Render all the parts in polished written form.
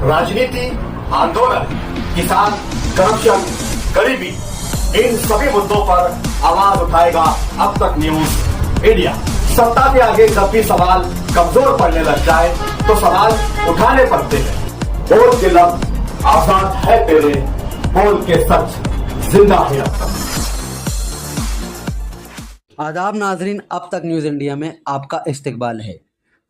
राजनीति, आंदोलन, किसान, करप्शन, गरीबी, इन सभी मुद्दों पर आवाज उठाएगा अब तक न्यूज इंडिया। सत्ता के आगे जब भी सवाल कमजोर पड़ने लग जाए तो सवाल उठाने पड़ते हैं। बोल के लफ्ज आजाद है तेरे, बोल के सच जिंदा है अब तक। आदाब नाजरीन, अब तक न्यूज़ इंडिया में आपका इस्तकबाल है।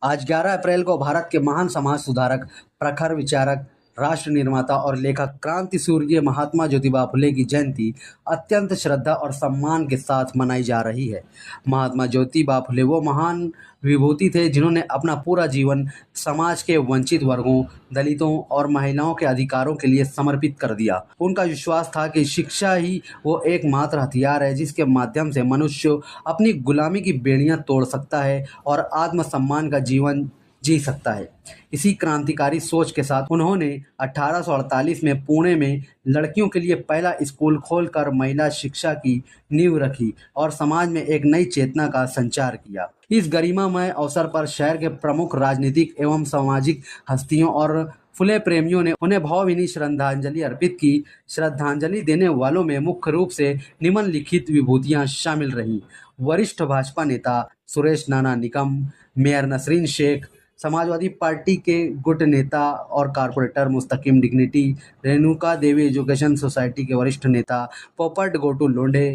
आज 11 अप्रैल को भारत के महान समाज सुधारक, प्रखर विचारक, राष्ट्र निर्माता और लेखक क्रांति सूर्य महात्मा ज्योतिबा फुले की जयंती अत्यंत श्रद्धा और सम्मान के साथ मनाई जा रही है। महात्मा ज्योतिबा फुले वो महान विभूति थे जिन्होंने अपना पूरा जीवन समाज के वंचित वर्गों, दलितों और महिलाओं के अधिकारों के लिए समर्पित कर दिया। उनका विश्वास था कि शिक्षा ही वो एकमात्र हथियार है जिसके माध्यम से मनुष्य अपनी गुलामी की बेड़ियां तोड़ सकता है और आत्मसम्मान का जीवन जी सकता है। इसी क्रांतिकारी सोच के साथ उन्होंने 1848 में पुणे में लड़कियों के लिए पहला स्कूल खोलकर महिला शिक्षा की नींव रखी और समाज में एक नई चेतना का संचार किया। इस गरिमामय अवसर पर शहर के प्रमुख राजनीतिक एवं सामाजिक हस्तियों और फुले प्रेमियों ने उन्हें भावभीनी श्रद्धांजलि अर्पित की। श्रद्धांजलि देने वालों में मुख्य रूप से निम्नलिखित विभूतियां शामिल रहीं। वरिष्ठ भाजपा नेता सुरेश नाना निकम, मेयर नसरीन शेख, समाजवादी पार्टी के गुट नेता और corporator Mustakim dignity, Renuka Devi education society के वरिष्ठ नेता पोपट गोटू लोंढे,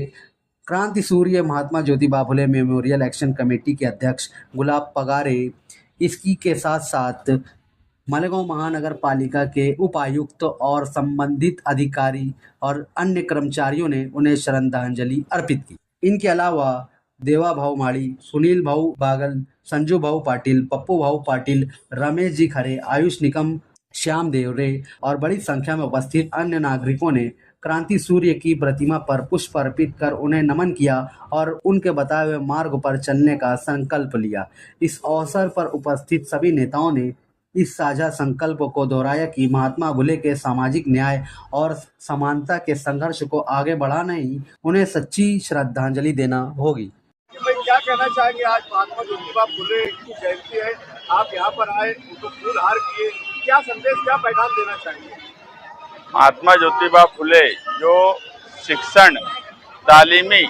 क्रांति सूर्य Mahatma Jyotiba Phule memorial action committee के अध्यक्ष गुलाब पगारे, इसकी के साथ साथ मालेगांव महानगर पालिका के उपायुक्त और संबंधित अधिकारी और अन्य कर्मचारियों ने उन्हें श्रद्धांजलि अर्पित की। इनके अलावा देवा भाऊ माड़ी, सुनील भाऊ बागल, संजू भाऊ पाटिल, पप्पू भाऊ पाटिल, रमेश जी खरे, आयुष निकम, श्याम देवरे और बड़ी संख्या में उपस्थित अन्य नागरिकों ने क्रांति सूर्य की प्रतिमा पर पुष्प अर्पित कर उन्हें नमन किया और उनके बताए हुए मार्ग पर चलने का संकल्प लिया। इस अवसर पर उपस्थित सभी नेताओं ने इस साझा संकल्प को दोहराया कि महात्मा फुले के सामाजिक न्याय और समानता के संघर्ष को आगे बढ़ाना ही उन्हें सच्ची श्रद्धांजलि देना होगी। भाई क्या कहना चाहेंगे, आज महात्मा ज्योतिबा फुले की जयंती है, आप यहाँ पर आए, उनको फूल हार किए, क्या संदेश, क्या पैगाम देना चाहेंगे? महात्मा ज्योतिबा फुले जो शिक्षण, तालीमी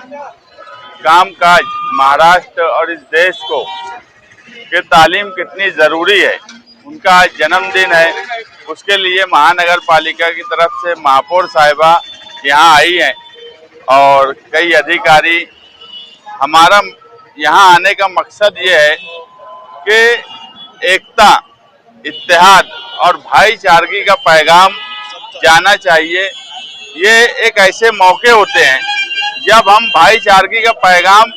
कामकाज महाराष्ट्र और इस देश को कि तालीम कितनी ज़रूरी है, उनका आज जन्मदिन है। उसके लिए महानगर पालिका की तरफ से महापौर साहिबा यहाँ आई हैं और कई अधिकारी। हमारा यहाँ आने का मकसद ये है कि एकता, इत्तेहाद और भाईचारगी का पैगाम जाना चाहिए। ये एक ऐसे मौके होते हैं जब हम भाईचारगी का पैगाम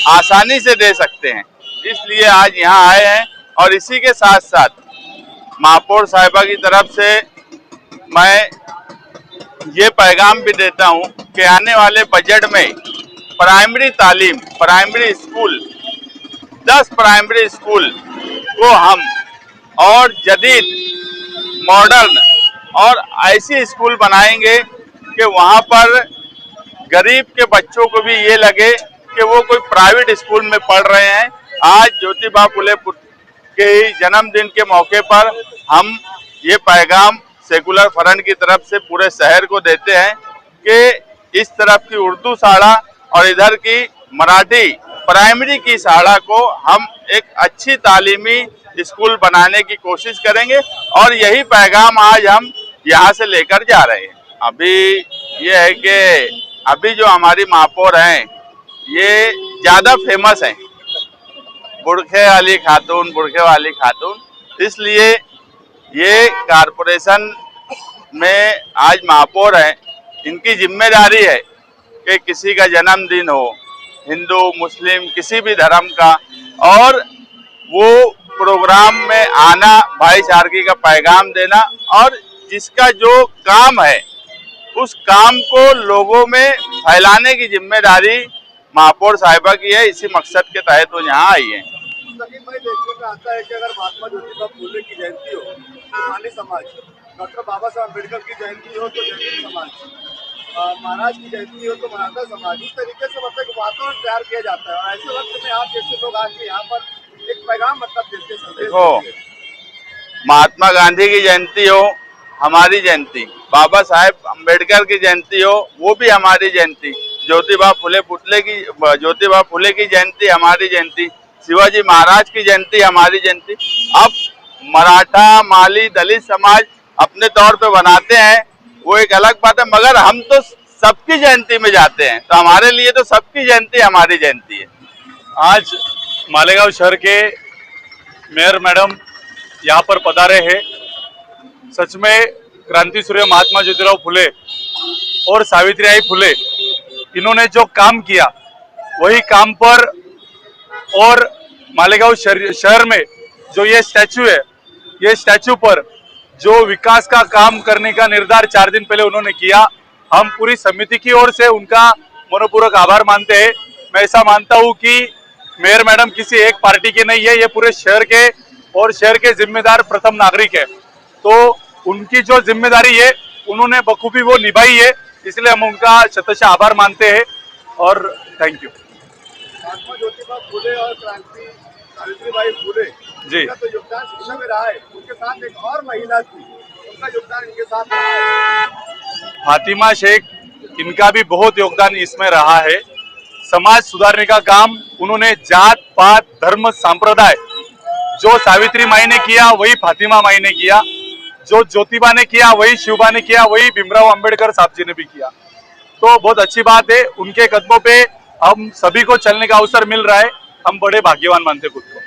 आसानी से दे सकते हैं, इसलिए आज यहाँ आए हैं। और इसी के साथ साथ महापौर साहिबा की तरफ से मैं ये पैगाम भी देता हूँ कि आने वाले बजट में प्राइमरी तालीम, प्राइमरी स्कूल, 10 प्राइमरी स्कूल को हम और जदीद, मॉडर्न और ऐसी स्कूल बनाएंगे कि वहाँ पर गरीब के बच्चों को भी ये लगे कि वो कोई प्राइवेट स्कूल में पढ़ रहे हैं। आज ज्योतिबा फुले के जन्मदिन के मौके पर हम ये पैगाम सेकुलर फ्रंट की तरफ से पूरे शहर को देते हैं कि इस तरफ की उर्दू शाला और इधर की मराठी प्राइमरी की शाला को हम एक अच्छी तालीमी स्कूल बनाने की कोशिश करेंगे और यही पैगाम आज हम यहाँ से लेकर जा रहे हैं। अभी ये है कि अभी जो हमारी महापौर हैं ये ज़्यादा फेमस हैं, बुरखे वाली खातून, इसलिए ये कारपोरेशन में आज महापौर हैं। इनकी जिम्मेदारी है कि किसी का जन्मदिन हो, हिंदू मुस्लिम किसी भी धर्म का, और वो प्रोग्राम में आना, भाईचारगी का पैगाम देना और जिसका जो काम है उस काम को लोगों में फैलाने की जिम्मेदारी महापौर साहिबा की है। इसी मकसद के तहत वो यहाँ आई है। भाई देखने में आता है कि अगर महात्मा ज्योतिबा फुले की जयंती हो तो मानी समाज, डॉक्टर बाबा साहब अम्बेडकर की जयंती हो तो जैन समाज, महाराज की जयंती हो तो मराठा समाज, इस तरीके से मतलब वातावरण तैयार किया जाता है। और ऐसे वक्त में आप जैसे लोग आज यहाँ पर एक पैगाम मतलब देते हैं। महात्मा गांधी की जयंती हो, हमारी जयंती, बाबा साहेब अम्बेडकर की जयंती हो, वो भी हमारी जयंती, ज्योतिबा फुले की जयंती हमारी जयंती, शिवाजी महाराज की जयंती हमारी जयंती। अब मराठा, माली, दलित समाज अपने तौर पे बनाते हैं, वो एक अलग बात है, मगर हम तो सबकी जयंती में जाते हैं, तो हमारे लिए तो सबकी जयंती हमारी जयंती है। आज मालेगांव शहर के मेयर मैडम यहाँ पर पधारे हैं। सच में क्रांति सूर्य महात्मा ज्योतिराव फुले और सावित्रीबाई फुले, इन्होंने जो काम किया वही काम पर, और मालेगांव शहर में जो ये स्टैचू है, ये स्टैचू पर जो विकास का काम करने का निर्धार 4 दिन पहले उन्होंने किया, हम पूरी समिति की ओर से उनका मनपूर्वक आभार मानते हैं। मैं ऐसा मानता हूं कि मेयर मैडम किसी एक पार्टी के नहीं है, ये पूरे शहर के और शहर के जिम्मेदार प्रथम नागरिक है, तो उनकी जो जिम्मेदारी है उन्होंने बखूबी वो निभाई है, इसलिए हम उनका शतशः आभार मानते हैं और थैंक यू। महात्मा ज्योतिबा फुले और क्रांति सावित्रीबाई फुले जी। का तो योगदान शिक्षा में रहा है, उनके साथ एक और महिला थी, उनका योगदान इनके साथ रहा है। फातिमा शेख, इनका भी बहुत योगदान इसमें रहा है। समाज सुधारने का काम उन्होंने जात पात धर्म संप्रदाय, जो सावित्री माई ने किया वही फातिमा माई ने किया, जो ज्योतिबा ने किया वही शिवबा ने किया, वही भीमराव अंबेडकर साहब जी ने भी किया। तो बहुत अच्छी बात है, उनके कदमों पे हम सभी को चलने का अवसर मिल रहा है, हम बड़े भाग्यवान मानते खुद को।